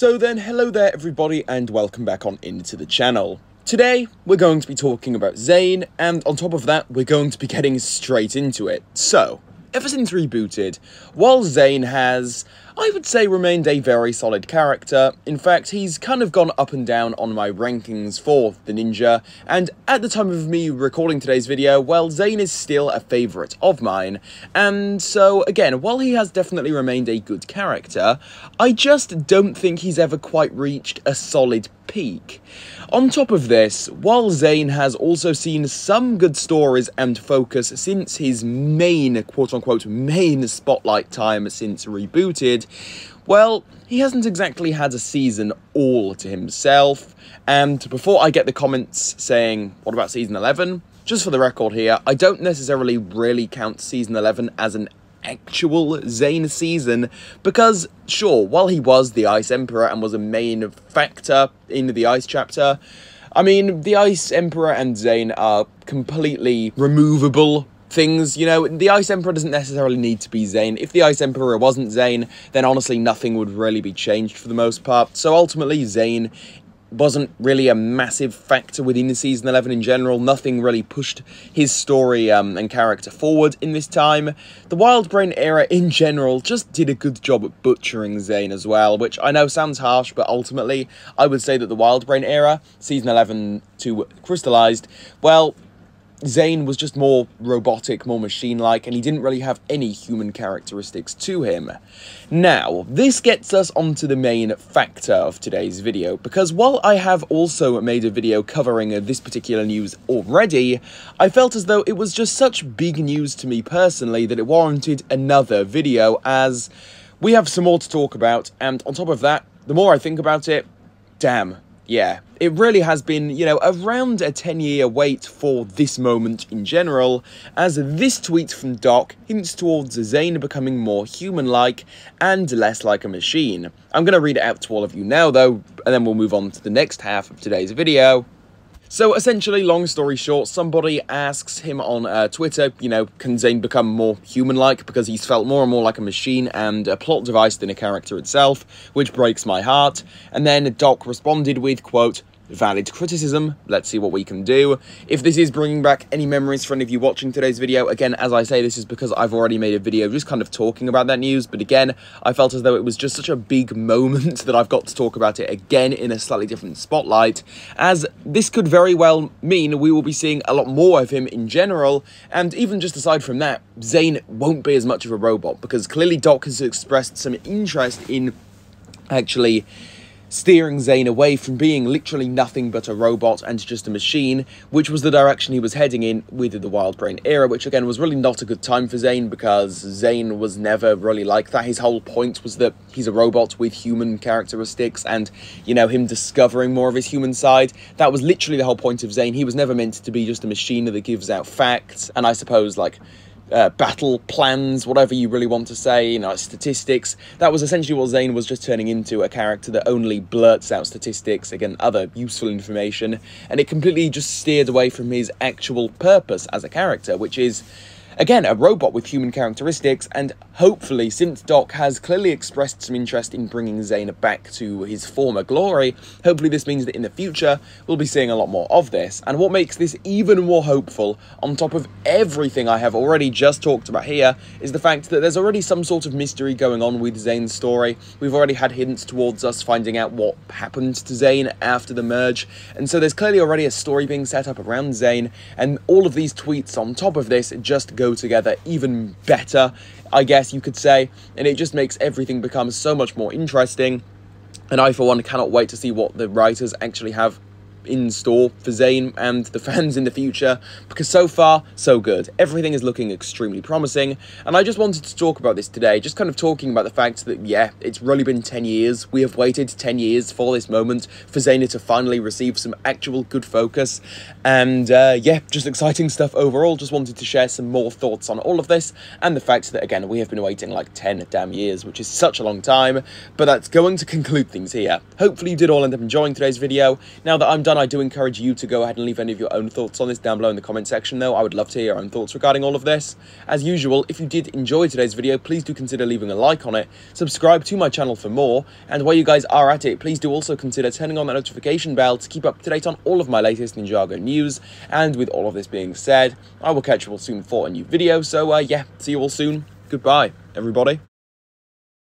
So then, hello there everybody and welcome back on into the channel. Today, we're going to be talking about Zane, and on top of that, we're going to be getting straight into it. So, ever since Rebooted, while Zane has, I would say, remained a very solid character, in fact, he's kind of gone up and down on my rankings for the ninja, and at the time of me recording today's video, well, Zane is still a favourite of mine, and so, again, while he has definitely remained a good character, I just don't think he's ever quite reached a solid peak. On top of this, while Zane has also seen some good stories and focus since his main, quote-unquote, main spotlight time since Rebooted, well, he hasn't exactly had a season all to himself, and before I get the comments saying, what about Season 11? Just for the record here, I don't necessarily really count Season 11 as an actual Zane season, because, sure, while he was the Ice Emperor and was a main factor in the Ice chapter, I mean, the Ice Emperor and Zane are completely removable things, you know. The Ice Emperor doesn't necessarily need to be Zane. If the Ice Emperor wasn't Zane, then honestly nothing would really be changed for the most part, so ultimately Zane wasn't really a massive factor within Season 11 in general. Nothing really pushed his story and character forward in this time. The Wild Brain era in general just did a good job at butchering Zane as well, which I know sounds harsh, but ultimately I would say that the Wild Brain era, Season 11 to Crystalized, well, Zane was just more robotic, more machine-like, and he didn't really have any human characteristics to him. Now, this gets us onto the main factor of today's video, because while I have also made a video covering this particular news already, I felt as though it was just such big news to me personally that it warranted another video, as we have some more to talk about, and on top of that, the more I think about it, damn. Yeah, it really has been, you know, around a 10-year wait for this moment in general, as this tweet from Doc hints towards Zane becoming more human-like and less like a machine. I'm going to read it out to all of you now, though, and then we'll move on to the next half of today's video. So, essentially, long story short, somebody asks him on Twitter, you know, can Zane become more human-like, because he's felt more and more like a machine and a plot device than a character itself, which breaks my heart. And then Doc responded with, quote, valid criticism, let's see what we can do. If this is bringing back any memories for any of you watching today's video, again, as I say, this is because I've already made a video just kind of talking about that news, but again, I felt as though it was just such a big moment that I've got to talk about it again in a slightly different spotlight, as this could very well mean we will be seeing a lot more of him in general, and even just aside from that, Zane won't be as much of a robot, because clearly Doc has expressed some interest in actually steering Zane away from being literally nothing but a robot and just a machine, which was the direction he was heading in with the Wild Brain era, which again was really not a good time for Zane, because Zane was never really like that. His whole point was that he's a robot with human characteristics, and, you know, him discovering more of his human side, that was literally the whole point of Zane. He was never meant to be just a machine that gives out facts, and I suppose, like, battle plans, whatever you really want to say, you know, statistics. That was essentially what Zane was just turning into, a character that only blurts out statistics, again, other useful information, and it completely just steered away from his actual purpose as a character, which is, again, a robot with human characteristics, and hopefully, since Doc has clearly expressed some interest in bringing Zane back to his former glory, hopefully this means that in the future, we'll be seeing a lot more of this. And what makes this even more hopeful, on top of everything I have already just talked about here, is the fact that there's already some sort of mystery going on with Zane's story. We've already had hints towards us finding out what happened to Zane after the merge, and so there's clearly already a story being set up around Zane, and all of these tweets on top of this just go together even better, I guess you could say, and it just makes everything become so much more interesting, and I for one cannot wait to see what the writers actually have in store for Zane and the fans in the future, because so far, so good. Everything is looking extremely promising, and I just wanted to talk about this today, just kind of talking about the fact that, yeah, it's really been 10 years. We have waited 10 years for this moment, for Zane to finally receive some actual good focus, and yeah, just exciting stuff overall. Just wanted to share some more thoughts on all of this, and the fact that, again, we have been waiting like 10 damn years, which is such a long time, but that's going to conclude things here. Hopefully you did all end up enjoying today's video. Now that I'm done done, I do encourage you to go ahead and leave any of your own thoughts on this down below in the comment section, though. I would love to hear your own thoughts regarding all of this. As usual, if you did enjoy today's video, please do consider leaving a like on it, subscribe to my channel for more, and while you guys are at it, please do also consider turning on that notification bell to keep up to date on all of my latest Ninjago news. And with all of this being said, I will catch you all soon for a new video, so yeah, see you all soon. Goodbye, everybody.